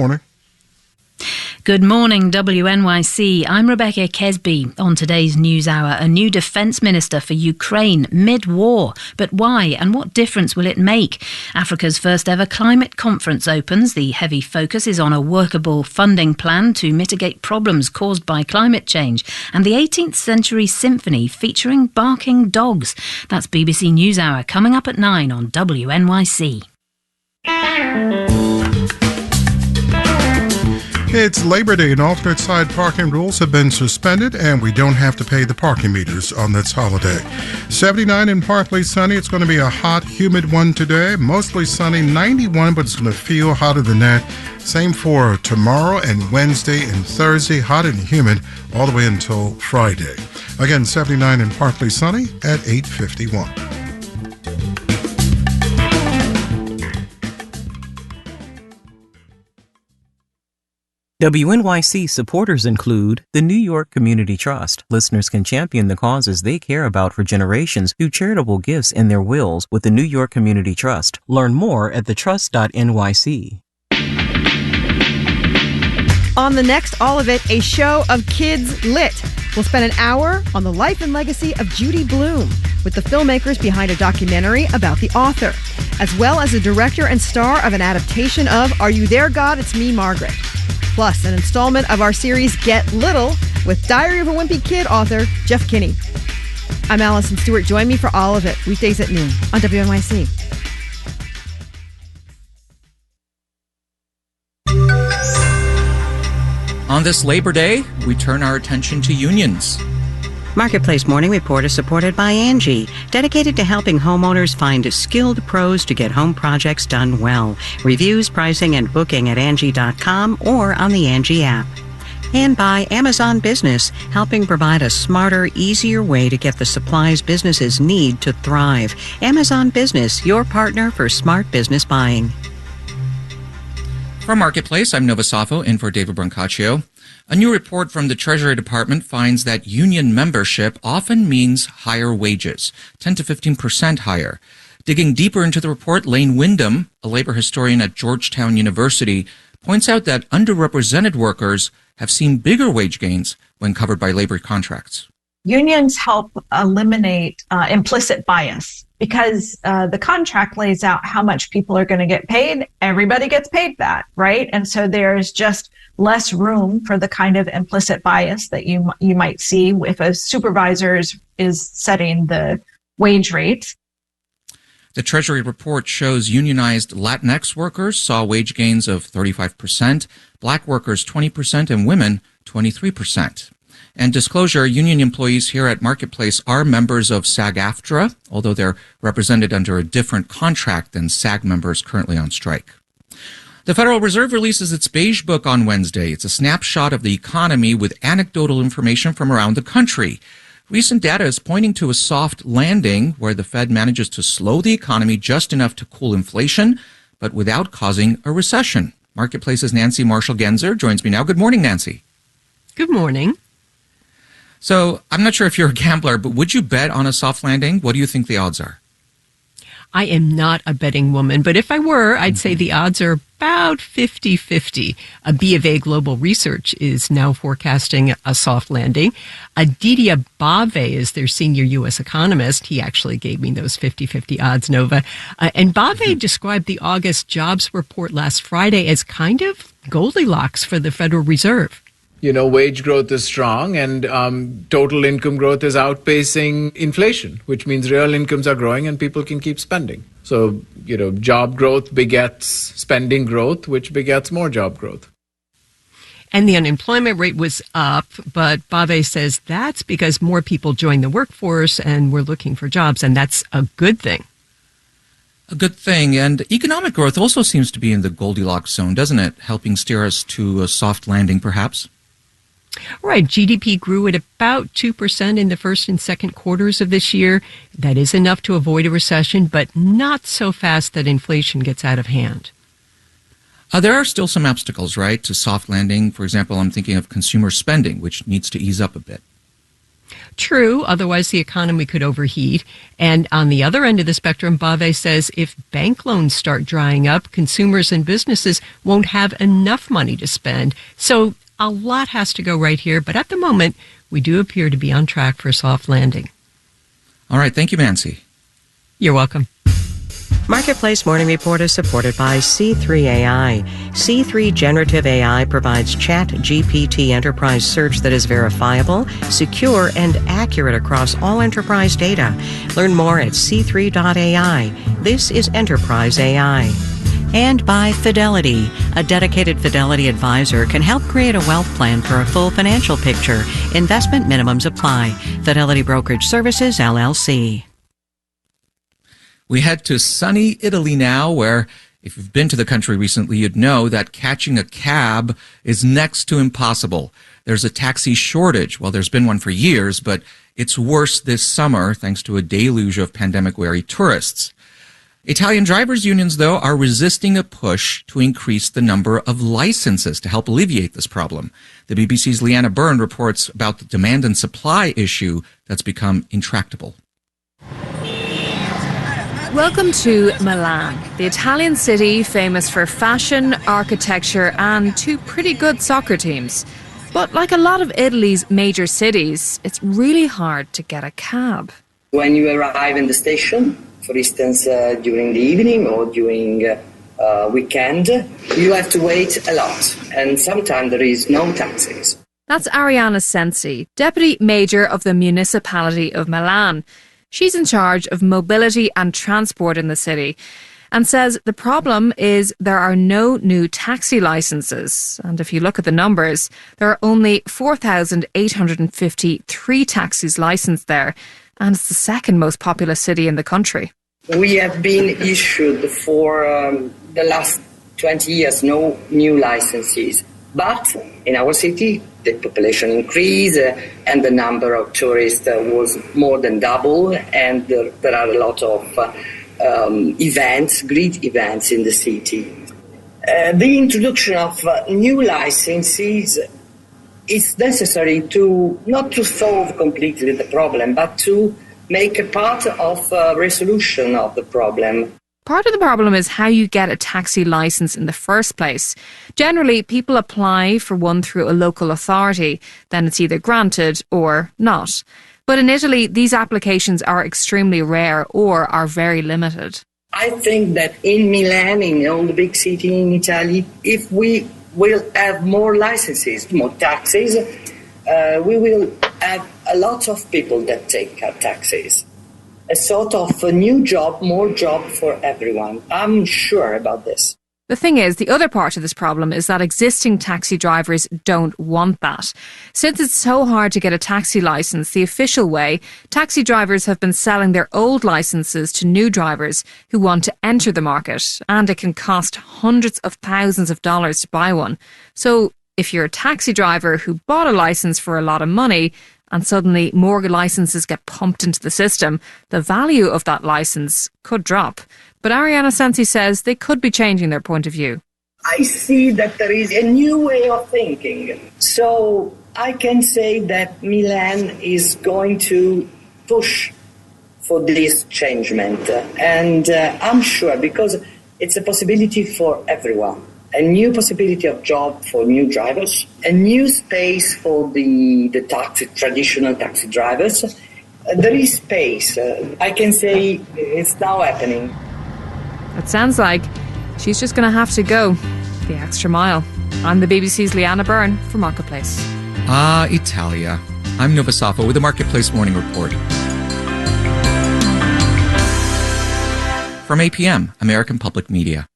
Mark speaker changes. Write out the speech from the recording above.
Speaker 1: Morning.
Speaker 2: Good morning, WNYC. I'm Rebecca Kesby. On today's News Hour, a new defence minister for Ukraine mid-war. But why and what difference will it make? Africa's first ever climate conference opens. The heavy focus is on a workable funding plan to mitigate problems caused by climate change. And the 18th Century Symphony featuring barking dogs. That's BBC News Hour coming up at 9 on WNYC.
Speaker 1: It's Labor Day and alternate side parking rules have been suspended and we don't have to pay the parking meters on this holiday. 79 and partly sunny. It's going to be a hot, humid one today. Mostly sunny, 91, but it's going to feel hotter than that. Same for tomorrow and Wednesday and Thursday, hot and humid all the way until Friday. Again, 79 and partly sunny at 8:51.
Speaker 3: WNYC supporters include the New York Community Trust. Listeners can champion the causes they care about for generations through charitable gifts in their wills with the New York Community Trust. Learn more at thetrust.nyc.
Speaker 4: On the next All of It, a show of Kids Lit. We'll spend an hour on the life and legacy of Judy Blume with the filmmakers behind a documentary about the author, as well as a director and star of an adaptation of Are You There, God? It's Me, Margaret. Plus, an installment of our series Get Little with Diary of a Wimpy Kid author Jeff Kinney. I'm Allison Stewart. Join me for All of It, weekdays at noon on WNYC.
Speaker 5: On this Labor Day, we turn our attention to unions.
Speaker 6: Marketplace Morning Report is supported by Angie, dedicated to helping homeowners find skilled pros to get home projects done well. Reviews, pricing, and booking at Angie.com or on the Angie app. And by Amazon Business, helping provide a smarter, easier way to get the supplies businesses need to thrive. Amazon Business, your partner for smart business buying.
Speaker 5: From Marketplace, I'm Nova Safo in for David Brancaccio. A new report from the Treasury Department finds that union membership often means higher wages, 10 to 15% higher. Digging deeper into the report, Lane Wyndham, a labor historian at Georgetown University, points out that underrepresented workers have seen bigger wage gains when covered by labor contracts.
Speaker 7: Unions help eliminate implicit bias because the contract lays out how much people are going to get paid. Everybody gets paid that, right? And so there's just less room for the kind of implicit bias that you might see if a supervisor is setting the wage rate.
Speaker 5: The Treasury report shows unionized Latinx workers saw wage gains of 35%, black workers 20%, and women 23%. And disclosure, union employees here at Marketplace are members of SAG-AFTRA, although they're represented under a different contract than SAG members currently on strike. The Federal Reserve releases its Beige Book on Wednesday. It's a snapshot of the economy with anecdotal information from around the country. Recent data is pointing to a soft landing where the Fed manages to slow the economy just enough to cool inflation, but without causing a recession. Marketplace's Nancy Marshall-Genzer joins me now. Good morning, Nancy.
Speaker 8: Good morning.
Speaker 5: So I'm not sure if you're a gambler, but would you bet on a soft landing? What do you think the odds are?
Speaker 8: I am not a betting woman, but if I were, I'd say the odds are about 50-50. A B of A Global Research is now forecasting a soft landing. Aditya Bave is their senior U.S. economist. He actually gave me those 50-50 odds, Nova. And Bave described the August jobs report last Friday as kind of Goldilocks for the Federal Reserve.
Speaker 9: You know, wage growth is strong and total income growth is outpacing inflation, which means real incomes are growing and people can keep spending. So, you know, job growth begets spending growth, which begets more job growth.
Speaker 8: And the unemployment rate was up, but Bave says that's because more people joined the workforce and we're looking for jobs, and that's a good thing.
Speaker 5: A good thing. And economic growth also seems to be in the Goldilocks zone, doesn't it? Helping steer us to a soft landing, perhaps?
Speaker 8: Right. GDP grew at about 2% in the first and second quarters of this year. That is enough to avoid a recession, but not so fast that inflation gets out of hand.
Speaker 5: There are still some obstacles, right, to soft landing. For example, I'm thinking of consumer spending, which needs to ease up a bit.
Speaker 8: True, otherwise the economy could overheat. And on the other end of the spectrum, Bave says if bank loans start drying up, consumers and businesses won't have enough money to spend. So a lot has to go right here, but at the moment, we do appear to be on track for a soft landing.
Speaker 5: All right, thank you, Mansi.
Speaker 8: You're welcome.
Speaker 6: Marketplace Morning Report is supported by C3 AI. C3 Generative AI provides ChatGPT enterprise search that is verifiable, secure, and accurate across all enterprise data. Learn more at c3.ai. This is Enterprise AI. And by Fidelity. A dedicated Fidelity advisor can help create a wealth plan for a full financial picture. Investment minimums apply. Fidelity Brokerage Services, LLC.
Speaker 5: We head to sunny Italy now, where if you've been to the country recently, you'd know that catching a cab is next to impossible. There's a taxi shortage. Well, there's been one for years, but it's worse this summer thanks to a deluge of pandemic-weary tourists. Italian drivers' unions, though, are resisting a push to increase the number of licenses to help alleviate this problem. The BBC's Leanna Byrne reports about the demand and supply issue that's become intractable.
Speaker 10: Welcome to Milan, the Italian city famous for fashion, architecture and two pretty good soccer teams. But like a lot of Italy's major cities, it's really hard to get a cab.
Speaker 11: When you arrive in the station, for instance, during the evening or during weekend, you have to wait a lot, and sometimes there is no taxis.
Speaker 10: That's Arianna Sensi, Deputy Mayor of the Municipality of Milan. She's in charge of mobility and transport in the city and says the problem is there are no new taxi licenses. And if you look at the numbers, there are only 4,853 taxis licensed there, and it's the second most populous city in the country.
Speaker 11: We have been issued for the last 20 years no new licenses. But in our city, the population increased and the number of tourists was more than double, and there are a lot of events, great events in the city. The introduction of new licenses is necessary to not to solve completely the problem, but to make a part of resolution of the problem.
Speaker 10: Part of the problem is how you get a taxi licence in the first place. Generally, people apply for one through a local authority, then it's either granted or not. But in Italy, these applications are extremely rare or are very limited.
Speaker 11: I think that in Milan, in all the big cities in Italy, if we will have more licenses, more taxis, we will have a lot of people that take taxis. A sort of a new job, more job for everyone. I'm sure about this.
Speaker 10: The thing is, the other part of this problem is that existing taxi drivers don't want that. Since it's so hard to get a taxi licence the official way, taxi drivers have been selling their old licences to new drivers who want to enter the market, and it can cost hundreds of thousands of dollars to buy one. So if you're a taxi driver who bought a licence for a lot of money, and suddenly more licenses get pumped into the system, the value of that licence could drop. But Arianna Sensi says they could be changing their point of view.
Speaker 11: I see that there is a new way of thinking. So I can say that Milan is going to push for this changement. And I'm sure, because it's a possibility for everyone. A new possibility of job for new drivers, a new space for the traditional taxi drivers. There is space. I can say it's now happening.
Speaker 10: It sounds like she's just going to have to go the extra mile. I'm the BBC's Leanna Byrne for Marketplace.
Speaker 5: Ah, Italia. I'm Nova Safo with the Marketplace Morning Report. From APM, American Public Media.